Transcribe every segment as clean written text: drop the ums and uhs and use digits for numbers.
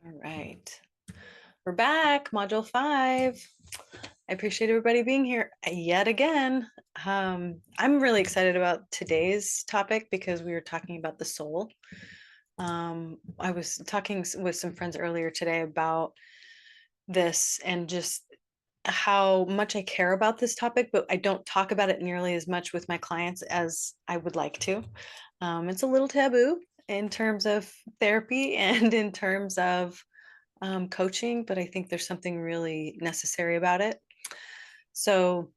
All right. We're back, module 5. I appreciate everybody being here yet again. I'm really excited about today's topic because we were talking about the soul. I was talking with some friends earlier today about this and just how much I care about this topic, but I don't talk about it nearly as much with my clients as I would like to. It's a little taboo in terms of therapy and in terms of coaching, but I think there's something really necessary about it. So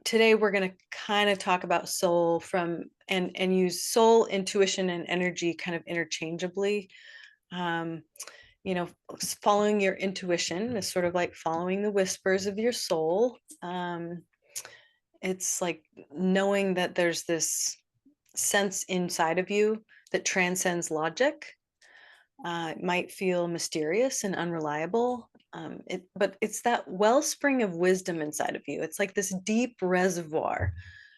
today we're going to kind of talk about soul from and use soul, intuition, and energy kind of interchangeably. Um, Following your intuition is sort of like following the whispers of your soul. It's like knowing that there's this sense inside of you that transcends logic. It might feel mysterious and unreliable, but it's that wellspring of wisdom inside of you. It's like this deep reservoir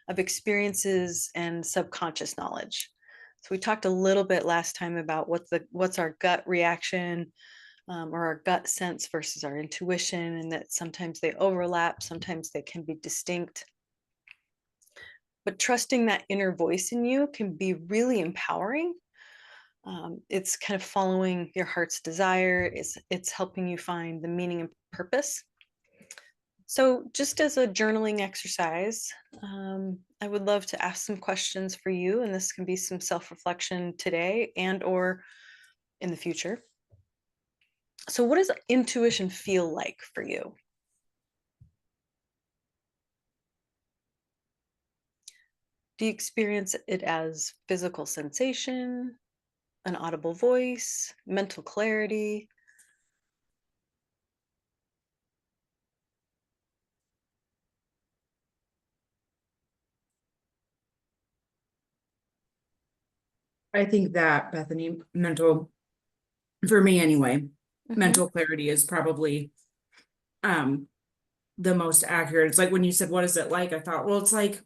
of experiences and subconscious knowledge. So we talked a little bit last time about what's our gut reaction, or our gut sense versus our intuition, and that sometimes they overlap, sometimes they can be distinct. But trusting that inner voice in you can be really empowering. It's kind of following your heart's desire. It's helping you find the meaning and purpose. So just as a journaling exercise, I would love to ask some questions for you, and this can be some self-reflection today and or in the future. So what does intuition feel like for you? Do you experience it as physical sensation, an audible voice, mental clarity? I think that, Bethany, for me anyway, mental clarity is probably the most accurate. It's like when you said, what is it like? I thought, well, it's like,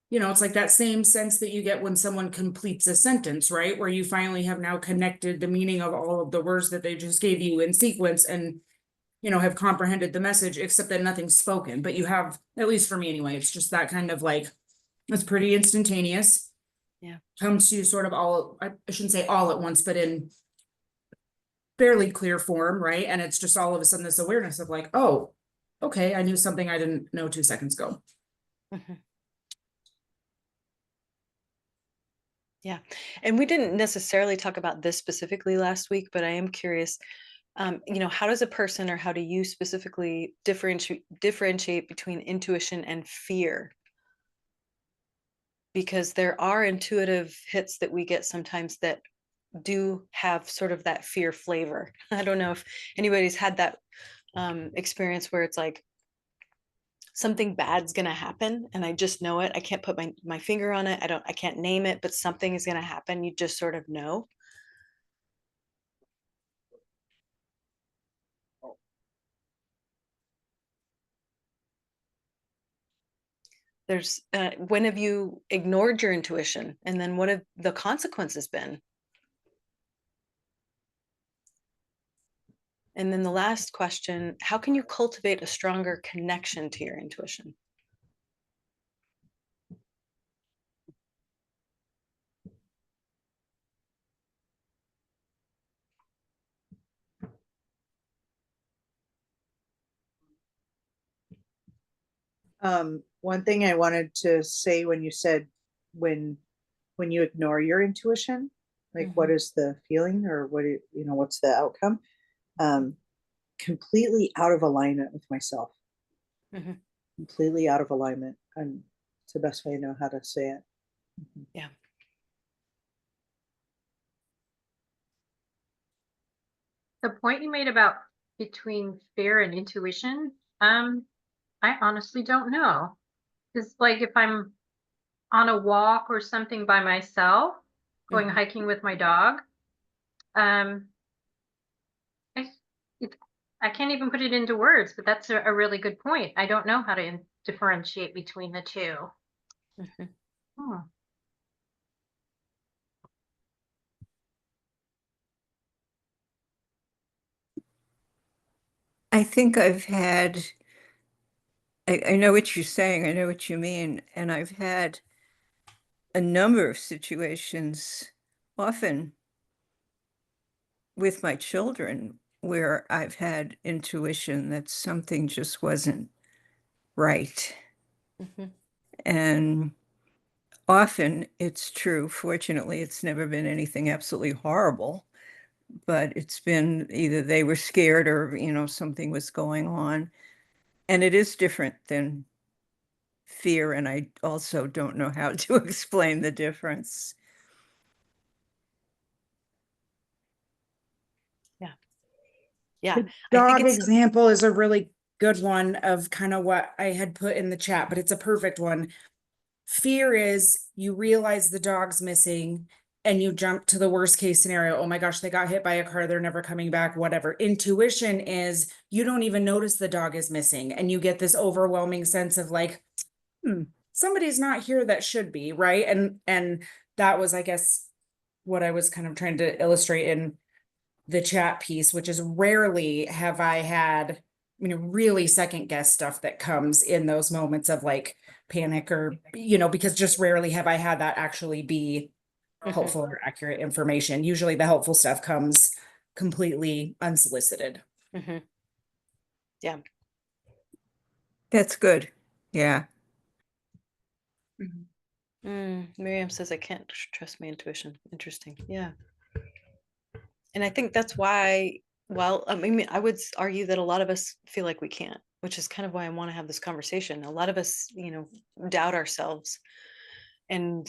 it's like that same sense that you get when someone completes a sentence, right? Where you finally have now connected the meaning of all of the words that they just gave you in sequence and, have comprehended the message, except that nothing's spoken. But you have, at least for me anyway, it's just that kind of like, it's pretty instantaneous. Yeah. Comes to you sort of all, I shouldn't say all at once, but in fairly clear form, right? And it's just all of a sudden this awareness of like, oh, okay, I knew something I didn't know 2 seconds ago. Yeah. And we didn't necessarily talk about this specifically last week, but I am curious, how does a person or how do you specifically differentiate between intuition and fear? Because there are intuitive hits that we get sometimes that do have sort of that fear flavor. I don't know if anybody's had that experience where it's like something bad's going to happen and I just know it. I can't put my finger on it. I can't name it, but something is going to happen. You just sort of know. There's when have you ignored your intuition, and then what have the consequences been? And then the last question, how can you cultivate a stronger connection to your intuition? One thing I wanted to say when you said when when you ignore your intuition, like what is the feeling or what's the outcome? Um, Completely out of alignment with myself. Mhm. Completely out of alignment. And it's the best way I know how to say it. Yeah. The point you made about between fear and intuition, I honestly don't know. Because like if I'm on a walk or something by myself, going Mhm. hiking with my dog, um, I, it, I can't even put it into words, but that's a really good point. I don't know how to differentiate between the two. Mhm. Hmm. I think I've had, I know what you're saying, I know what you mean, and I've had a number of situations, often with my children, where I've had intuition that something just wasn't right. Mhm. And often it's true. Fortunately, it's never been anything absolutely horrible, but it's been either they were scared or, something was going on. And it is different than fear. And I also don't know how to explain the difference. Yeah, The I think dog it's example is a really good one of kind of what I had put in the chat, but it's a perfect one. Fear is you realize the dog's missing and you jump to the worst case scenario. Oh my gosh, they got hit by a car. They're never coming back, whatever. Intuition is you don't even notice the dog is missing. And you get this overwhelming sense of like, somebody's not here that should be, right? And that was, I guess, what I was kind of trying to illustrate in the chat piece, which is rarely have I had, really second guess stuff that comes in those moments of like panic or, because just rarely have I had that actually be Mhm. helpful or accurate information. Usually the helpful stuff comes completely unsolicited. Mhm. Yeah. That's good. Yeah. Miriam says I can't trust my intuition. Interesting. Yeah. And I think that's why, well, I mean, I would argue that a lot of us feel like we can't, which is kind of why I want to have this conversation. A lot of us, doubt ourselves. And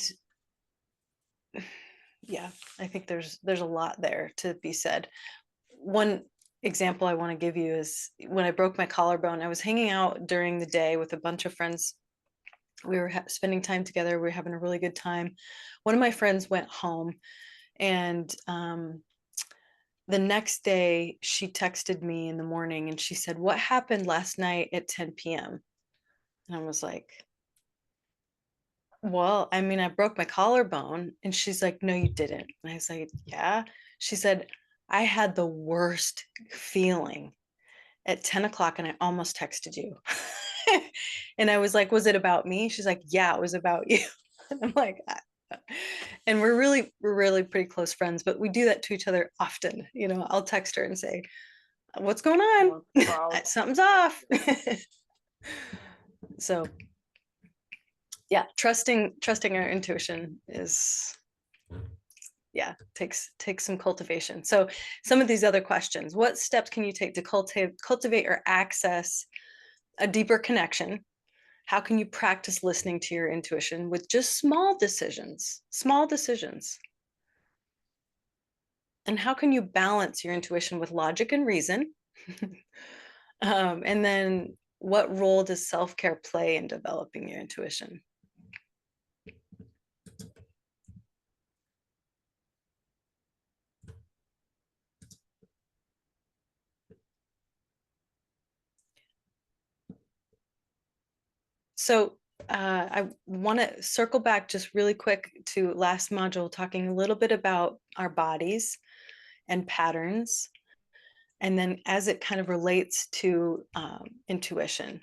yeah, I think there's a lot there to be said. One example I want to give you is when I broke my collarbone. I was hanging out during the day with a bunch of friends. We were spending time together. We were having a really good time. One of my friends went home, and the next day she texted me in the morning and she said, "What happened last night at 10 p.m.?" And I was like, "Well, I mean, I broke my collarbone." And she's like, "No, you didn't." And I was like, "Yeah." She said, "I had the worst feeling at 10 o'clock and I almost texted you." And I was like, "Was it about me?" She's like, "Yeah, it was about you." I'm like, and we're really pretty close friends, but we do that to each other often. I'll text her and say, "What's going on?" Something's off. So yeah, trusting our intuition is, yeah, takes some cultivation. So some of these other questions: what steps can you take to cultivate or access a deeper connection? How can you practice listening to your intuition with just small decisions? And how can you balance your intuition with logic and reason? And then what role does self-care play in developing your intuition? So I want to circle back just really quick to last module, talking a little bit about our bodies and patterns, and then as it kind of relates to intuition.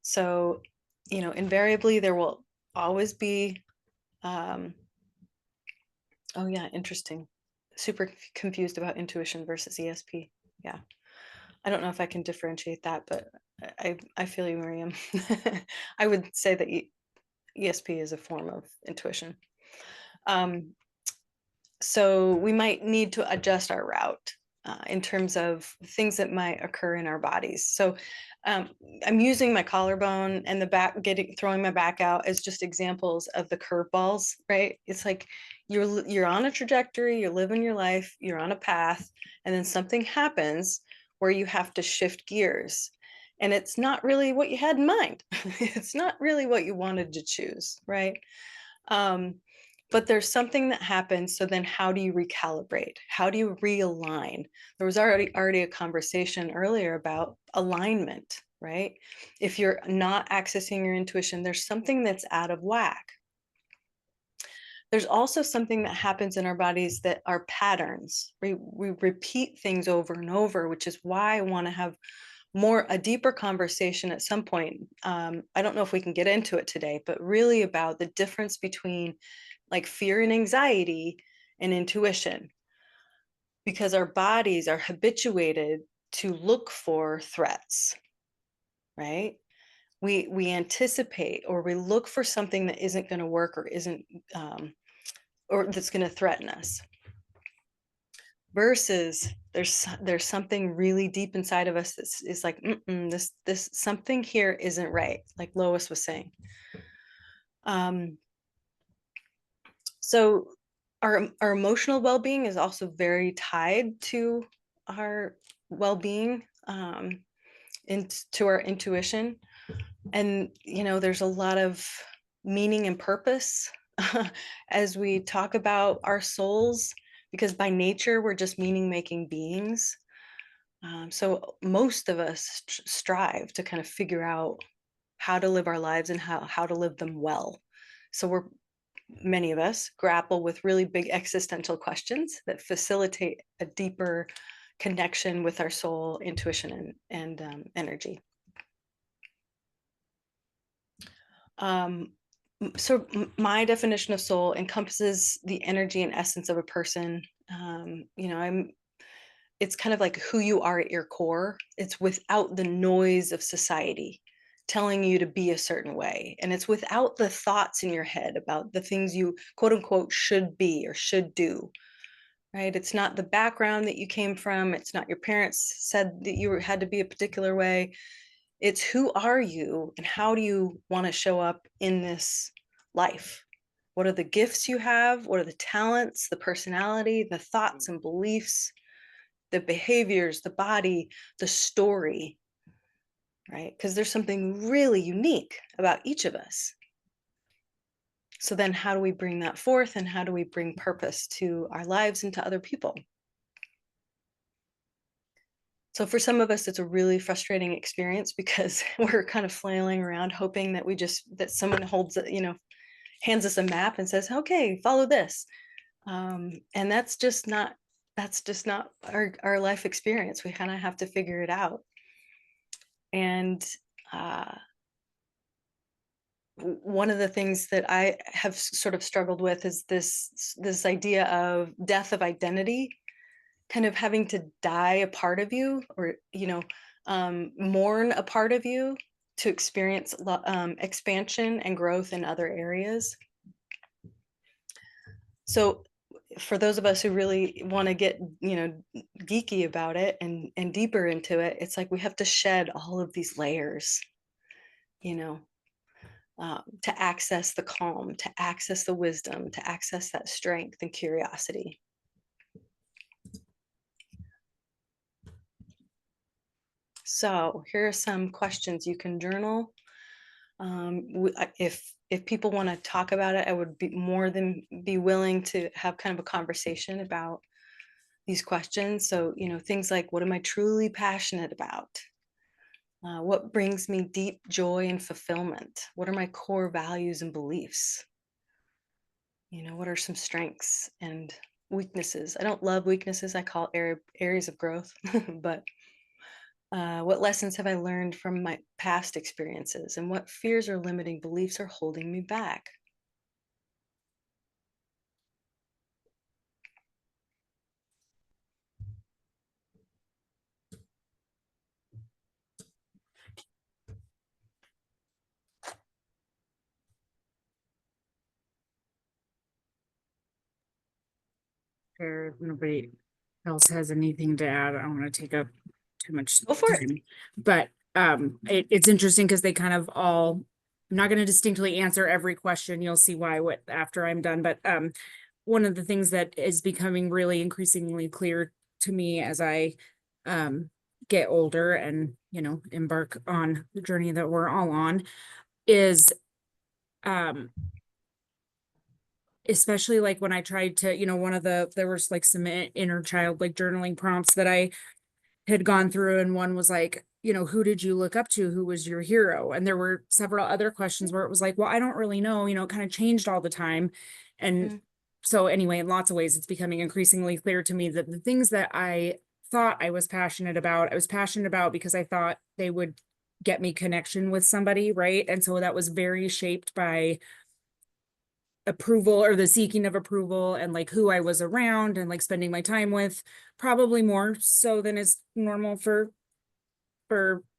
So, invariably there will always be, oh yeah, interesting. Super confused about intuition versus ESP. Yeah. I don't know if I can differentiate that, but I feel you, Miriam. I would say that ESP is a form of intuition. So we might need to adjust our route in terms of things that might occur in our bodies. So I'm using my collarbone and the back, throwing my back out as just examples of the curveballs, right? It's like you're on a trajectory, you're living your life, you're on a path, and then something happens where you have to shift gears. And it's not really what you had in mind. It's not really what you wanted to choose, right? But there's something that happens. So then how do you recalibrate? How do you realign? There was already a conversation earlier about alignment, right? If you're not accessing your intuition, there's something that's out of whack. There's also something that happens in our bodies that are patterns. We repeat things over and over, which is why I want to have a deeper conversation at some point. I don't know if we can get into it today, but really about the difference between like fear and anxiety and intuition, because our bodies are habituated to look for threats, right? We anticipate, or we look for something that isn't going to work, or isn't or that's going to threaten us, versus there's something really deep inside of us that is like, this something here isn't right, like Lois was saying. So our emotional well-being is also very tied to our well-being, into our intuition. And there's a lot of meaning and purpose as we talk about our souls, because by nature we're just meaning making beings. So most of us strive to kind of figure out how to live our lives and how to live them well. So many of us grapple with really big existential questions that facilitate a deeper connection with our soul, intuition, and energy. So my definition of soul encompasses the energy and essence of a person. It's kind of like who you are at your core. It's without the noise of society telling you to be a certain way. And it's without the thoughts in your head about the things you quote unquote should be or should do, right? It's not the background that you came from. It's not your parents said that you had to be a particular way. It's who are you and how do you want to show up in this life? What are the gifts you have? What are the talents, the personality, the thoughts and beliefs, the behaviors, the body, the story, right? Because there's something really unique about each of us. So then how do we bring that forth, and how do we bring purpose to our lives and to other people? So for some of us, it's a really frustrating experience because we're kind of flailing around hoping that that someone hands us a map and says, okay, follow this. And that's just not our life experience. We kind of have to figure it out. And one of the things that I have sort of struggled with is this idea of death of identity, kind of having to die a part of you, or mourn a part of you to experience expansion and growth in other areas. So for those of us who really want to get geeky about it and deeper into it, it's like we have to shed all of these layers, to access the calm, to access the wisdom, to access that strength and curiosity. So here are some questions you can journal. If people want to talk about it, I would be more than be willing to have kind of a conversation about these questions. So, things like, what am I truly passionate about? What brings me deep joy and fulfillment? What are my core values and beliefs? What are some strengths and weaknesses? I don't love weaknesses. I call areas of growth, but what lessons have I learned from my past experiences, and what fears or limiting beliefs are holding me back? If nobody else has anything to add, I don't want to take up too much Go for it. time. But it's interesting because they kind of all, I'm not going to distinctly answer every question. You'll see why after I'm done. But one of the things that is becoming really increasingly clear to me as I get older and embark on the journey that we're all on is especially like when I tried to, there was like some inner child like journaling prompts that I had gone through, and one was like, who did you look up to? Who was your hero? And there were several other questions where it was like, well, I don't really know, it kind of changed all the time. And so anyway, in lots of ways, it's becoming increasingly clear to me that the things that I thought I was passionate about. I was passionate about because I thought they would get me connection with somebody, right? And so that was very shaped by approval or the seeking of approval and like who I was around and like spending my time with, probably more so than is normal for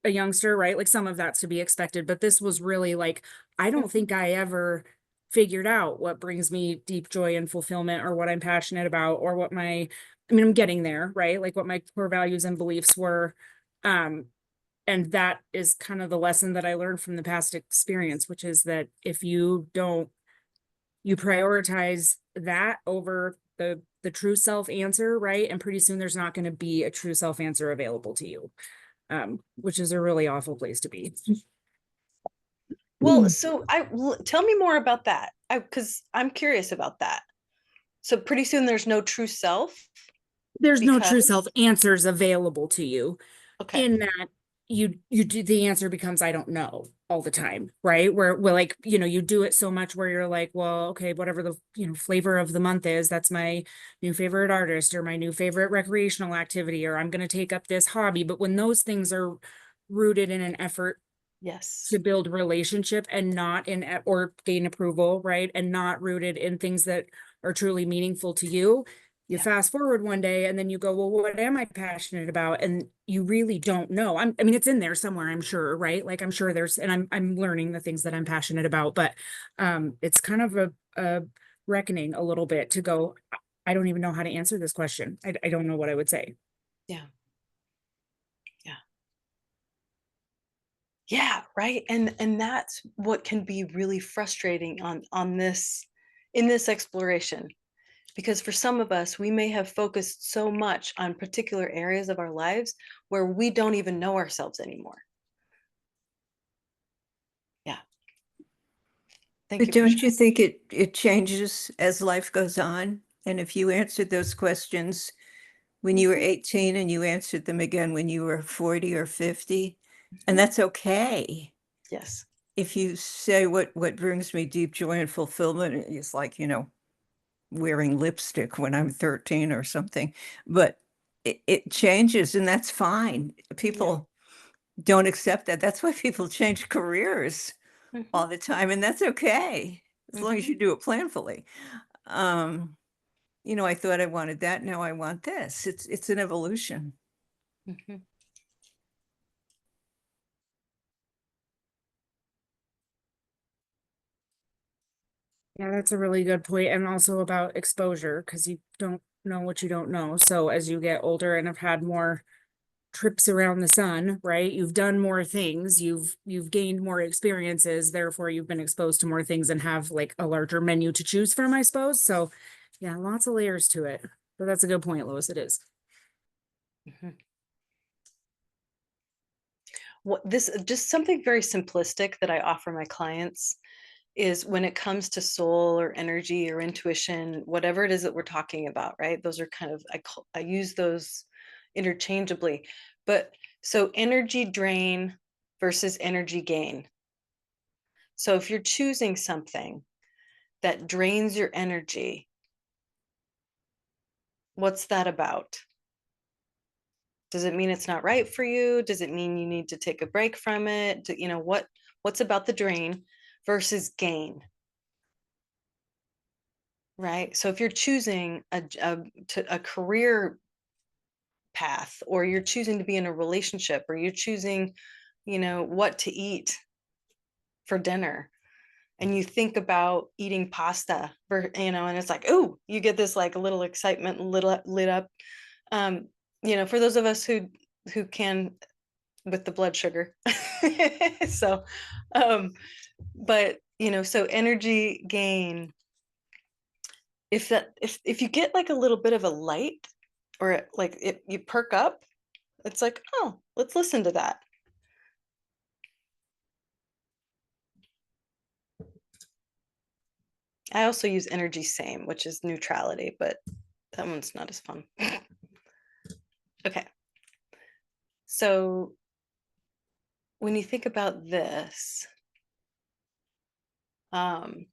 a youngster, right? Like some of that's to be expected, but this was really like, I don't think I ever figured out what brings me deep joy and fulfillment or what I'm passionate about or what I'm getting there, right? Like what my core values and beliefs were. And that is kind of the lesson that I learned from the past experience, which is that if you don't, you prioritize that over the true self answer, right? And pretty soon there's not going to be a true self answer available to you, which is a really awful place to be. Well, so tell me more about that. Because I'm curious about that. So pretty soon there's no true self There's no true because, self answers available to you, okay, in that you do, the answer becomes I don't know all the time, right? Where like, you do it so much where you're like, well, okay, whatever the flavor of the month is, that's my new favorite artist or my new favorite recreational activity, or I'm going to take up this hobby. But when those things are rooted in an effort yes, to build relationship and not in or gain approval, right? And not rooted in things that are truly meaningful to you. You yeah, fast forward one day and then you go, well, what am I passionate about? And you really don't know. I mean, it's in there somewhere, I'm sure, right? Like I'm sure there's, and I'm learning the things that I'm passionate about, but it's kind of a reckoning a little bit to go, I don't even know how to answer this question. I don't know what I would say. yeah, yeah. Yeah, right. And that's what can be really frustrating on this in this exploration. Because for some of us, we may have focused so much on particular areas of our lives where we don't even know ourselves anymore. Yeah. Thank But you for don't you sharing. think it changes as life goes on? And if you answered those questions when you were 18 and you answered them again when you were 40 or 50, and that's okay. Yes. If you say what brings me deep joy and fulfillment is like, wearing lipstick when I'm 13 or something, but it changes and that's fine. People don't accept that. That's why people change careers Mhm, all the time, and that's okay as long as mhm, you do it planfully. Um, I thought I wanted that, now I want this. It's an evolution. mhm. Yeah, that's a really good point. And also about exposure, because you don't know what you don't know. So as you get older and have had more trips around the sun, right? You've done more things, you've gained more experiences, therefore you've been exposed to more things and have like a larger menu to choose from, I suppose. So yeah, lots of layers to it. But that's a good point, Lois. It is. Mhm. What this just something very simplistic that I offer my clients is when it comes to soul or energy or intuition, whatever it is that we're talking about, right? Those are kind of I use those interchangeably. But so energy drain versus energy gain. So if you're choosing something that drains your energy, what's that about? Does it mean it's not right for you? Does it mean you need to take a break from it? What's about the drain versus gain? Right? So if you're choosing a career path, or you're choosing to be in a relationship, or you're choosing, what to eat for dinner, and you think about eating pasta, and it's like, oh, you get this like a little excitement lit up. Um, for those of us who can with the blood sugar. So, but so energy gain, if you get like a little bit of a light, or like you perk up, it's like, oh, let's listen to that. I also use energy same, which is neutrality, but that one's not as fun. Okay. So when you think about this, um,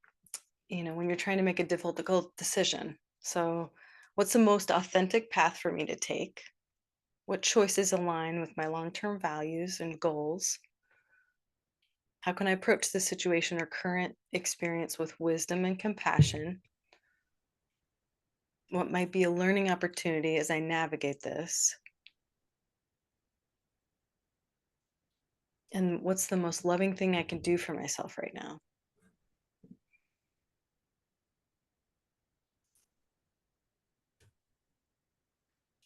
when you're trying to make a difficult decision, so what's the most authentic path for me to take? What choices align with my long-term values and goals? How can I approach this situation or current experience with wisdom and compassion? What might be a learning opportunity as I navigate this? And what's the most loving thing I can do for myself right now?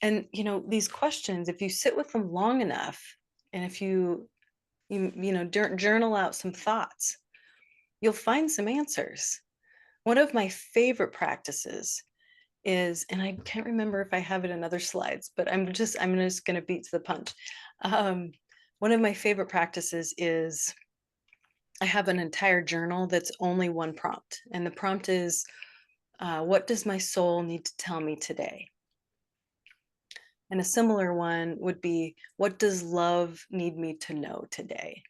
And these questions, if you sit with them long enough, and if journal out some thoughts, you'll find some answers. One of my favorite practices is, and I can't remember if I have it in other slides, but I'm just going to beat to the punch. One of my favorite practices is I have an entire journal that's only one prompt, and the prompt is, what does my soul need to tell me today? And a similar one would be, what does love need me to know today?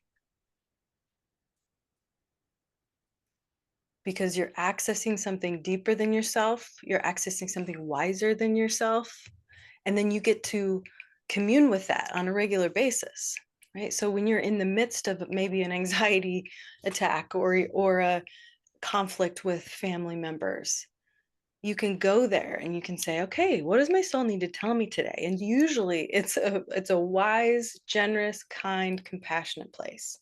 Because you're accessing something deeper than yourself, you're accessing something wiser than yourself, and then you get to commune with that on a regular basis, right? So when you're in the midst of maybe an anxiety attack or a conflict with family members, you can go there and you can say, okay, what does my soul need to tell me today? And usually it's a wise, generous, kind, compassionate place,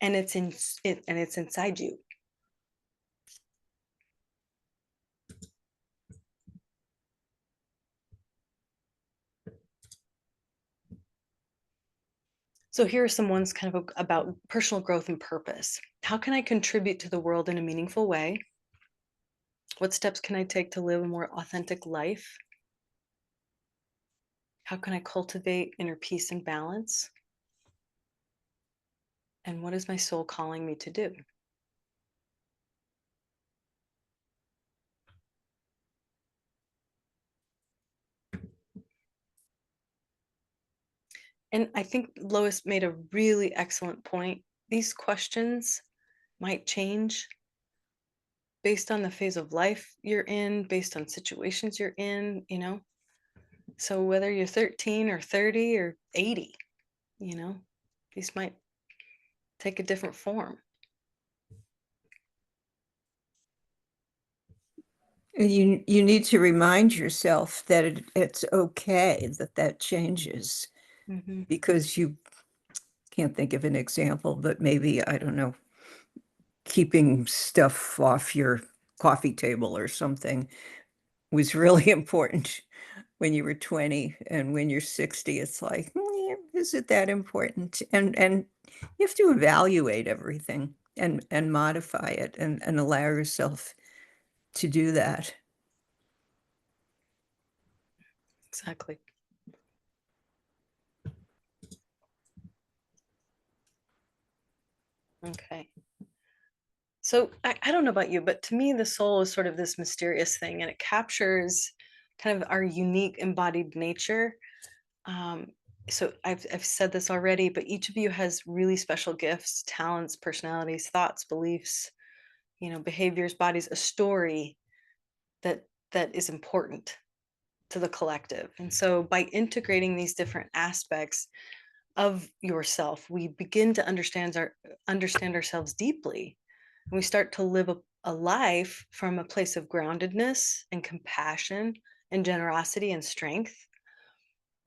and it's inside you. So here are some ones kind of about personal growth and purpose. How can I contribute to the world in a meaningful way? What steps can I take to live a more authentic life? How can I cultivate inner peace and balance? And what is my soul calling me to do? And I think Lois made a really excellent point. These questions might change based on the phase of life you're in, based on situations you're in. So whether you're 13 or 30 or 80, these might take a different form. And you need to remind yourself that it's okay that changes, Mm-hmm. because you can't think of an example, but maybe, I don't know, keeping stuff off your coffee table or something was really important when you were 20, and when you're 60, it's like, is it that important? And you have to evaluate everything and modify it and allow yourself to do that. Exactly. Okay. So I don't know about you, but to me, the soul is sort of this mysterious thing, and it captures kind of our unique embodied nature. Um, so I've said this already, but each of you has really special gifts, talents, personalities, thoughts, beliefs, behaviors, bodies, a story that is important to the collective. And so by integrating these different aspects of yourself, we begin to understand ourselves deeply. And we start to live a life from a place of groundedness and compassion and generosity and strength.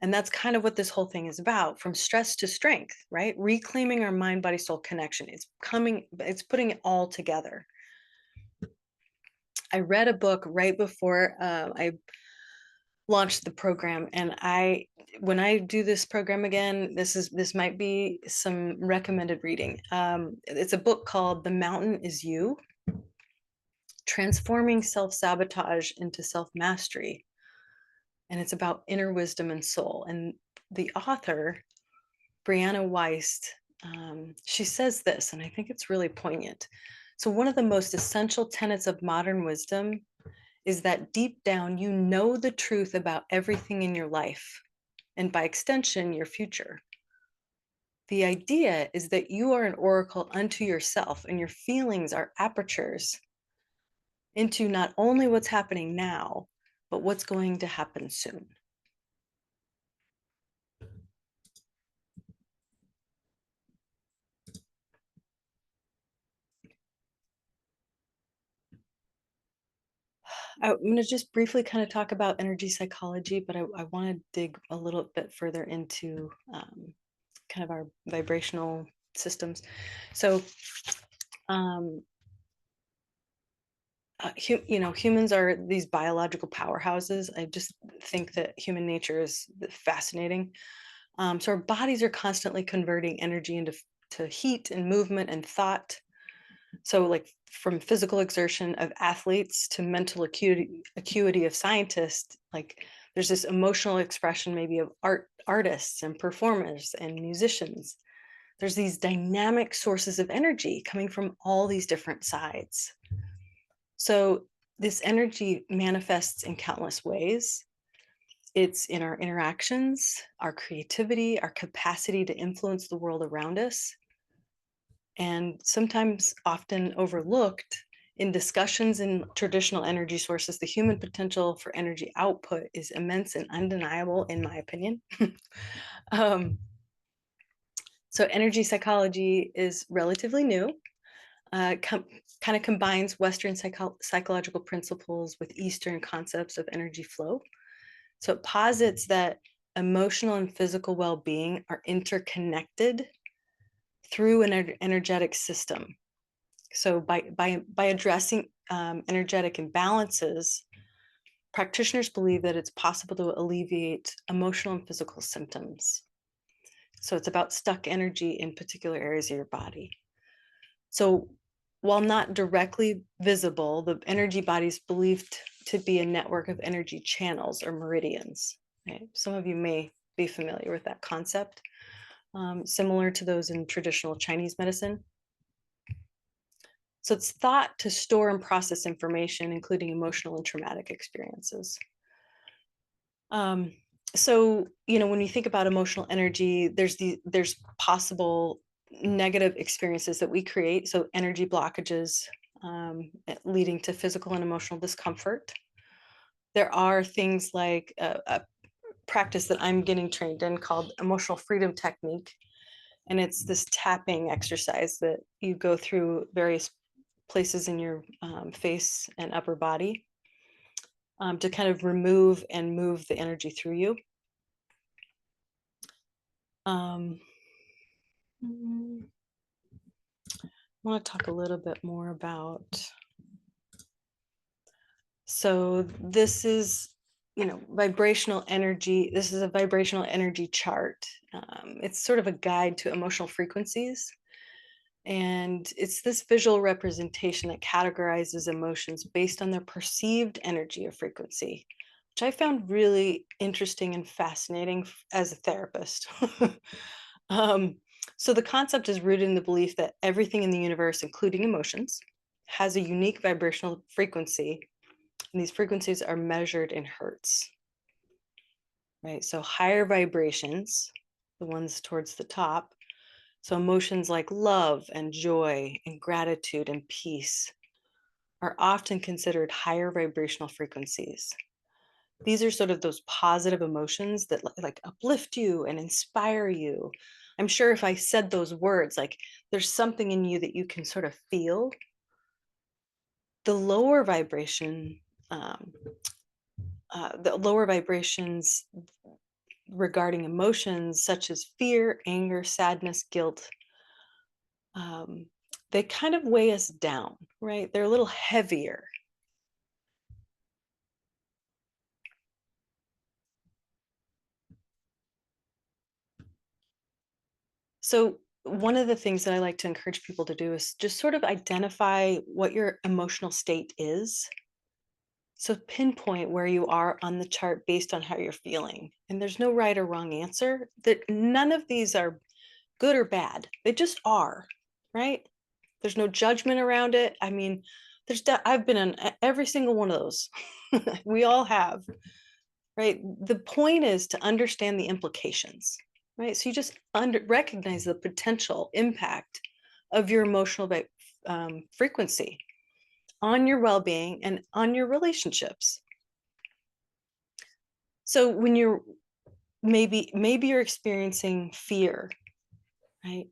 And that's kind of what this whole thing is about, from stress to strength, right? Reclaiming our mind, body, soul connection. It's putting it all together. I read a book right before I launched the program, and when I do this program again, this might be some recommended reading. It's a book called The Mountain Is You: Transforming Self-Sabotage into Self-Mastery. And it's about inner wisdom and soul. And the author, Brianna Weist, she says this, and I think it's really poignant. So one of the most essential tenets of modern wisdom is that deep down, you know the truth about everything in your life, and by extension, your future. The idea is that you are an oracle unto yourself, and your feelings are apertures into not only what's happening now, but what's going to happen soon. I'm going to just briefly kind of talk about energy psychology, but I want to dig a little bit further into kind of our vibrational systems. So, humans are these biological powerhouses. I just think that human nature is fascinating. So our bodies are constantly converting energy into heat and movement and thought. So like from physical exertion of athletes to mental acuity of scientists, like there's this emotional expression maybe of artists and performers and musicians. There's these dynamic sources of energy coming from all these different sides. So this energy manifests in countless ways. It's in our interactions, our creativity, our capacity to influence the world around us, and sometimes often overlooked in discussions in traditional energy sources. The human potential for energy output is immense and undeniable, in my opinion. So energy psychology is relatively new. Kind of combines Western psychological principles with Eastern concepts of energy flow. So it posits that emotional and physical well-being are interconnected through an energetic system. So by addressing energetic imbalances, practitioners believe that it's possible to alleviate emotional and physical symptoms. So it's about stuck energy in particular areas of your body. So while not directly visible, the energy body is believed to be a network of energy channels or meridians. Right? Some of you may be familiar with that concept, similar to those in traditional Chinese medicine. So it's thought to store and process information, including emotional and traumatic experiences. So, when you think about emotional energy, there's possible negative experiences that we create. So energy blockages leading to physical and emotional discomfort. There are things like a practice that I'm getting trained in called emotional freedom technique. And it's this tapping exercise that you go through various places in your face and upper body to kind of remove and move the energy through you. I want to talk a little bit more about. So this is, vibrational energy. This is a vibrational energy chart. It's sort of a guide to emotional frequencies. And it's this visual representation that categorizes emotions based on their perceived energy or frequency, which I found really interesting and fascinating as a therapist. So the concept is rooted in the belief that everything in the universe, including emotions, has a unique vibrational frequency, and these frequencies are measured in hertz. Right? So higher vibrations, the ones towards the top, so emotions like love and joy and gratitude and peace are often considered higher vibrational frequencies. These are sort of those positive emotions that like uplift you and inspire you. I'm sure if I said those words, like there's something in you that you can sort of feel. The lower vibration, the lower vibrations regarding emotions such as fear, anger, sadness, guilt, they kind of weigh us down, right? They're a little heavier. So one of the things that I like to encourage people to do is just sort of identify what your emotional state is. So pinpoint where you are on the chart based on how you're feeling. And there's no right or wrong answer. That none of these are good or bad. They just are, right? There's no judgment around it. I mean, I've been in every single one of those. We all have, right? The point is to understand the implications, right? So you just recognize the potential impact of your emotional frequency on your well-being and on your relationships. So when you're maybe you're experiencing fear, right?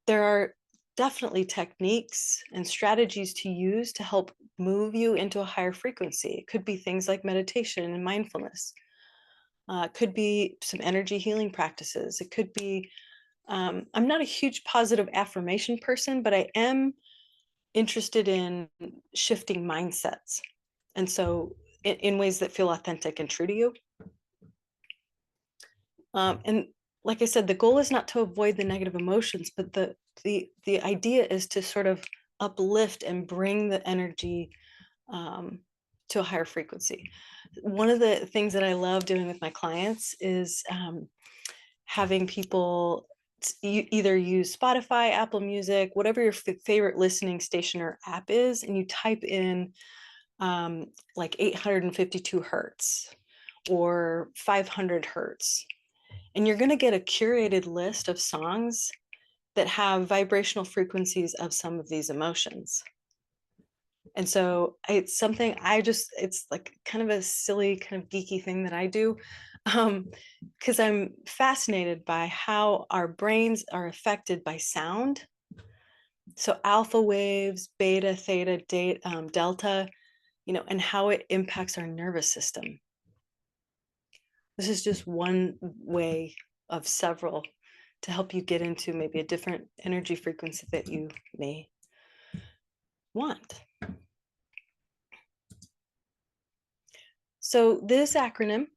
There are definitely techniques and strategies to use to help move you into a higher frequency. It could be things like meditation and mindfulness. It could be some energy healing practices. It could be, I'm not a huge positive affirmation person, but I am interested in shifting mindsets. And so in ways that feel authentic and true to you. And like I said, the goal is not to avoid the negative emotions, but the idea is to sort of uplift and bring the energy to a higher frequency. One of the things that I love doing with my clients is having people either use Spotify, Apple Music, whatever your favorite listening station or app is, and you type in like 852 hertz or 500 hertz. And you're going to get a curated list of songs that have vibrational frequencies of some of these emotions. And so it's something it's like kind of a silly, kind of geeky thing that I do, because I'm fascinated by how our brains are affected by sound. So alpha waves, beta, theta, delta, and how it impacts our nervous system. This is just one way of several to help you get into maybe a different energy frequency that you may want. So this acronym,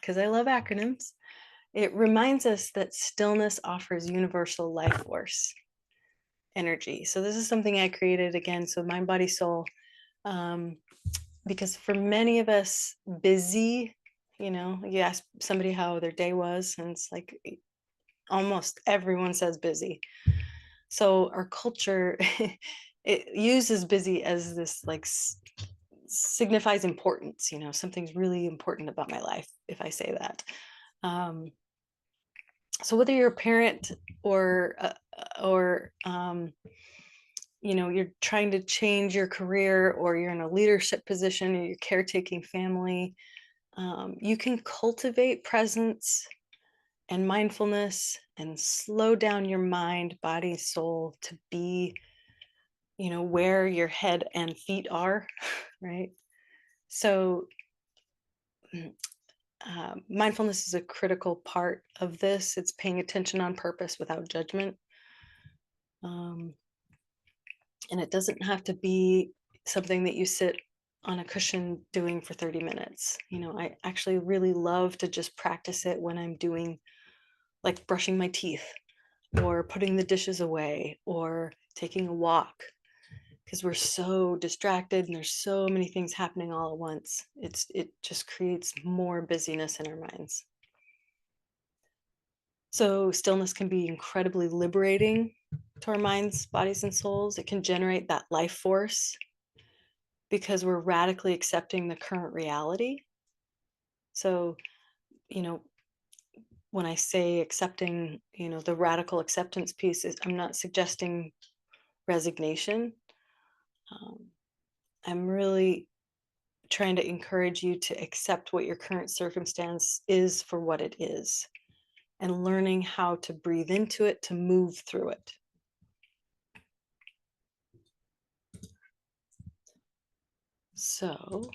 because I love acronyms, it reminds us that stillness offers universal life force energy. So this is something I created again. So mind, body, soul, because for many of us, busy, you ask somebody how their day was, and it's like almost everyone says busy. So our culture, it uses busy as this like signifies importance. Something's really important about my life if I say that. So whether you're a parent or you're trying to change your career, or you're in a leadership position, or you're caretaking family, you can cultivate presence and mindfulness and slow down your mind, body, soul to be, where your head and feet are, right? So mindfulness is a critical part of this. It's paying attention on purpose without judgment. And it doesn't have to be something that you sit on a cushion doing for 30 minutes. I actually really love to just practice it when I'm doing like brushing my teeth or putting the dishes away or taking a walk, because we're so distracted and there's so many things happening all at once. It just creates more busyness in our minds. So stillness can be incredibly liberating to our minds, bodies, and souls. It can generate that life force because we're radically accepting the current reality. So, when I say accepting, the radical acceptance piece is, I'm not suggesting resignation. I'm really trying to encourage you to accept what your current circumstance is for what it is, and learning how to breathe into it, to move through it. So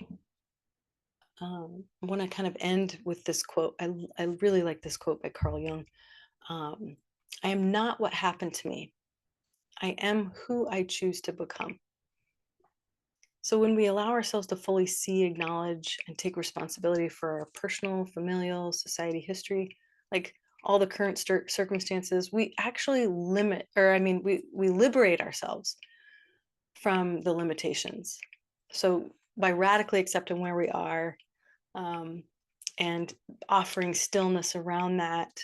I want to kind of end with this quote. I really like this quote by Carl Jung. I am not what happened to me. I am who I choose to become. So when we allow ourselves to fully see, acknowledge, and take responsibility for our personal, familial, society history, like all the current circumstances, we actually we liberate ourselves from the limitations. So by radically accepting where we are, and offering stillness around that,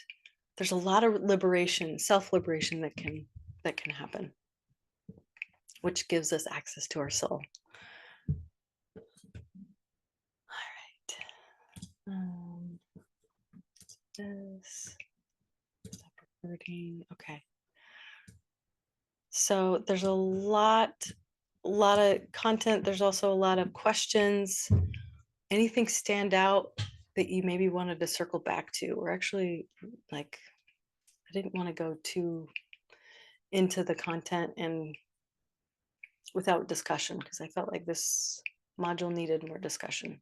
there's a lot of liberation, self-liberation that can happen, which gives us access to our soul. All right. This. Stop recording. Okay. So there's a lot of content. There's also a lot of questions. Anything stand out that you maybe wanted to circle back to? Or actually, like, I didn't want to go too into the content and without discussion, because I felt like this module needed more discussion.